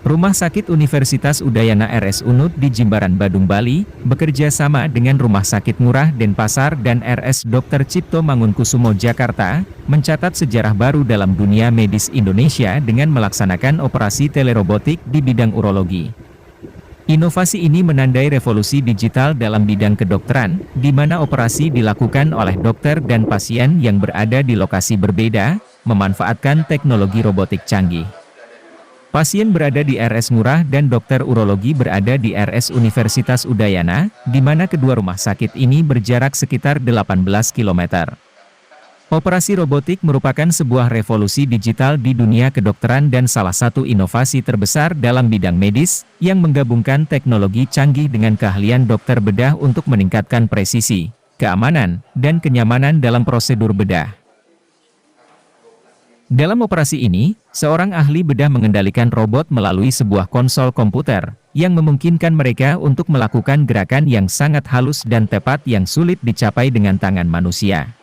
Rumah Sakit Universitas Udayana RS Unut di Jimbaran, Badung, Bali, bekerja sama dengan Rumah Sakit Ngurah Denpasar dan RS Dr. Cipto Mangunkusumo Jakarta, mencatat sejarah baru dalam dunia medis Indonesia dengan melaksanakan operasi telerobotik di bidang urologi. Inovasi ini menandai revolusi digital dalam bidang kedokteran, di mana operasi dilakukan oleh dokter dan pasien yang berada di lokasi berbeda, memanfaatkan teknologi robotik canggih. Pasien berada di RS Ngurah dan dokter urologi berada di RS Universitas Udayana, di mana kedua rumah sakit ini berjarak sekitar 18 km. Operasi robotik merupakan sebuah revolusi digital di dunia kedokteran dan salah satu inovasi terbesar dalam bidang medis, yang menggabungkan teknologi canggih dengan keahlian dokter bedah untuk meningkatkan presisi, keamanan, dan kenyamanan dalam prosedur bedah. Dalam operasi ini, seorang ahli bedah mengendalikan robot melalui sebuah konsol komputer, yang memungkinkan mereka untuk melakukan gerakan yang sangat halus dan tepat yang sulit dicapai dengan tangan manusia.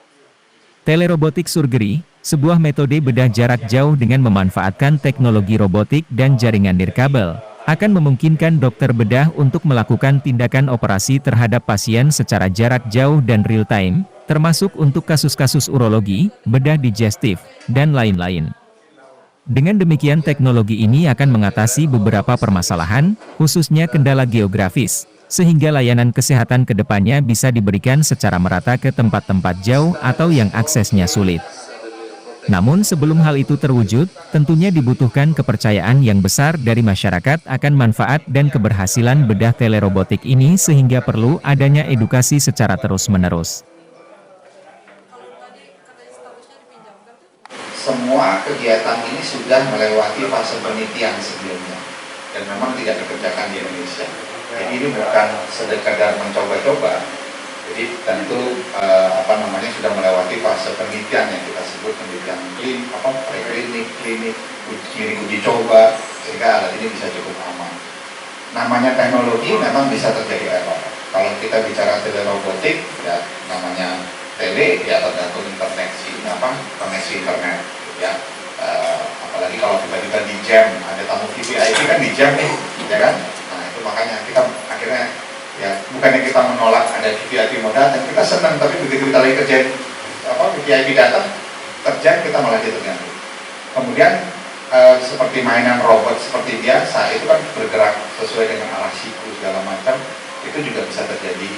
Telerobotik surgery, sebuah metode bedah jarak jauh dengan memanfaatkan teknologi robotik dan jaringan nirkabel, akan memungkinkan dokter bedah untuk melakukan tindakan operasi terhadap pasien secara jarak jauh dan real-time, termasuk untuk kasus-kasus urologi, bedah digestif, dan lain-lain. Dengan demikian teknologi ini akan mengatasi beberapa permasalahan, khususnya kendala geografis, sehingga layanan kesehatan ke depannya bisa diberikan secara merata ke tempat-tempat jauh atau yang aksesnya sulit. Namun sebelum hal itu terwujud, tentunya dibutuhkan kepercayaan yang besar dari masyarakat akan manfaat dan keberhasilan bedah telerobotik ini sehingga perlu adanya edukasi secara terus-menerus. Semua kegiatan ini sudah melewati fase penelitian sebelumnya dan memang tidak dikerjakan di Indonesia. Jadi ini bukan sekadar mencoba-coba. Jadi tentu sudah melewati fase penelitian yang kita sebut penelitian preklinik, klinik, uji coba, sehingga alat ini bisa cukup aman. Namanya teknologi memang bisa terjadi error. Kalau kita bicara telerobotik, ya namanya tele, ya tergantung koneksi internet, ya. Apalagi kalau tiba-tiba di jam, ada tamu VVIP kan di jam nih, ya kan? Nah itu makanya kita akhirnya, ya bukannya kita menolak ada VVIP mau datang, kita senang, tapi begitu kita lagi kerjain VVIP datang, terjang kita malah terganggu. Kemudian seperti mainan robot seperti biasa, itu kan bergerak sesuai dengan arah siku segala macam, itu juga bisa terjadi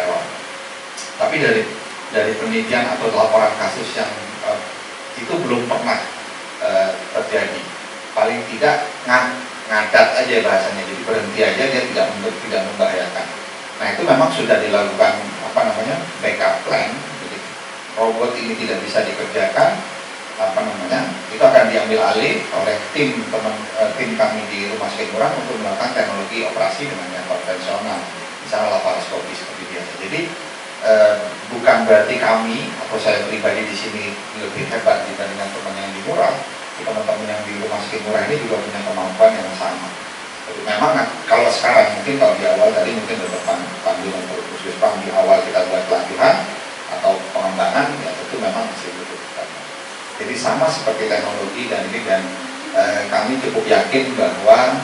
error. Tapi dari penelitian atau laporan kasus yang itu belum pernah terjadi. Paling tidak ngadat aja bahasanya, jadi berhenti aja, dia tidak membahayakan. Nah itu memang sudah dilakukan backup plan. Jadi robot ini tidak bisa dikerjakan, itu akan diambil alih oleh tim kami di Rumah Sakit Ngurah untuk melakukan teknologi operasi dengan yang konvensional, misalnya laparoskopi seperti biasa. Jadi bukan berarti kami atau saya pribadi di sini lebih hebat dibandingkan teman yang di Ngurah. Teman-teman yang di Rumah Sakit Ngurah ini juga punya kemampuan yang sama. Jadi memang kalau sekarang mungkin kalau di awal tadi mungkin pandu untuk puskesmas di awal kita buat pelatihan atau pengembangan, ya tentu memang masih butuh. Jadi sama seperti teknologi dan kami cukup yakin bahwa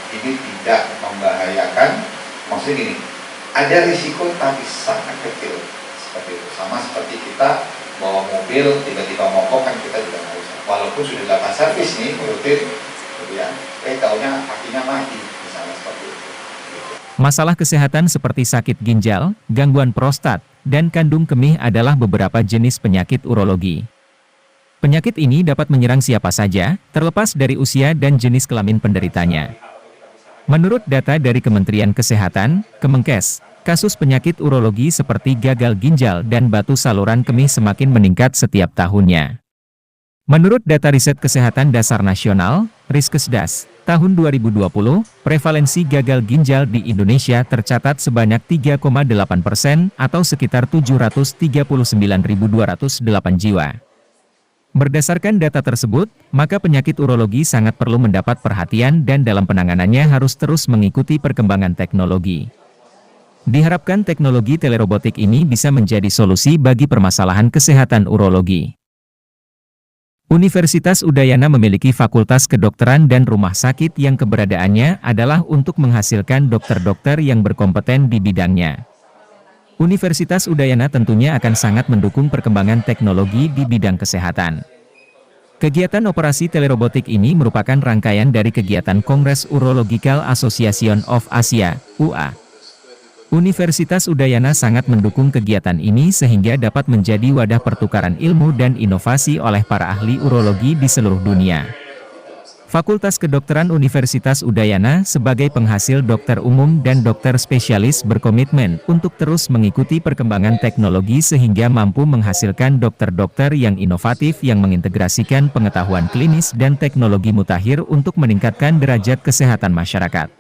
ini tidak membahayakan. Maksudnya gini, ada risiko tapi sangat kecil seperti itu. Sama seperti kita bawa mobil tiba-tiba mogok kan kita juga nggak usah. Walaupun sudah dilakukan servis nih rutin, kemudian taunya akinya mati, misalnya seperti itu. Masalah kesehatan seperti sakit ginjal, gangguan prostat, dan kandung kemih adalah beberapa jenis penyakit urologi. Penyakit ini dapat menyerang siapa saja, terlepas dari usia dan jenis kelamin penderitanya. Menurut data dari Kementerian Kesehatan, Kemenkes, kasus penyakit urologi seperti gagal ginjal dan batu saluran kemih semakin meningkat setiap tahunnya. Menurut data Riset Kesehatan Dasar Nasional, Riskesdas, tahun 2020, prevalensi gagal ginjal di Indonesia tercatat sebanyak 3,8% atau sekitar 739.208 jiwa. Berdasarkan data tersebut, maka penyakit urologi sangat perlu mendapat perhatian dan dalam penanganannya harus terus mengikuti perkembangan teknologi. Diharapkan teknologi telerobotik ini bisa menjadi solusi bagi permasalahan kesehatan urologi. Universitas Udayana memiliki fakultas kedokteran dan rumah sakit yang keberadaannya adalah untuk menghasilkan dokter-dokter yang berkompeten di bidangnya. Universitas Udayana tentunya akan sangat mendukung perkembangan teknologi di bidang kesehatan. Kegiatan operasi telerobotik ini merupakan rangkaian dari kegiatan Kongres Urological Association of Asia, UA. Universitas Udayana sangat mendukung kegiatan ini sehingga dapat menjadi wadah pertukaran ilmu dan inovasi oleh para ahli urologi di seluruh dunia. Fakultas Kedokteran Universitas Udayana sebagai penghasil dokter umum dan dokter spesialis berkomitmen untuk terus mengikuti perkembangan teknologi sehingga mampu menghasilkan dokter-dokter yang inovatif yang mengintegrasikan pengetahuan klinis dan teknologi mutakhir untuk meningkatkan derajat kesehatan masyarakat.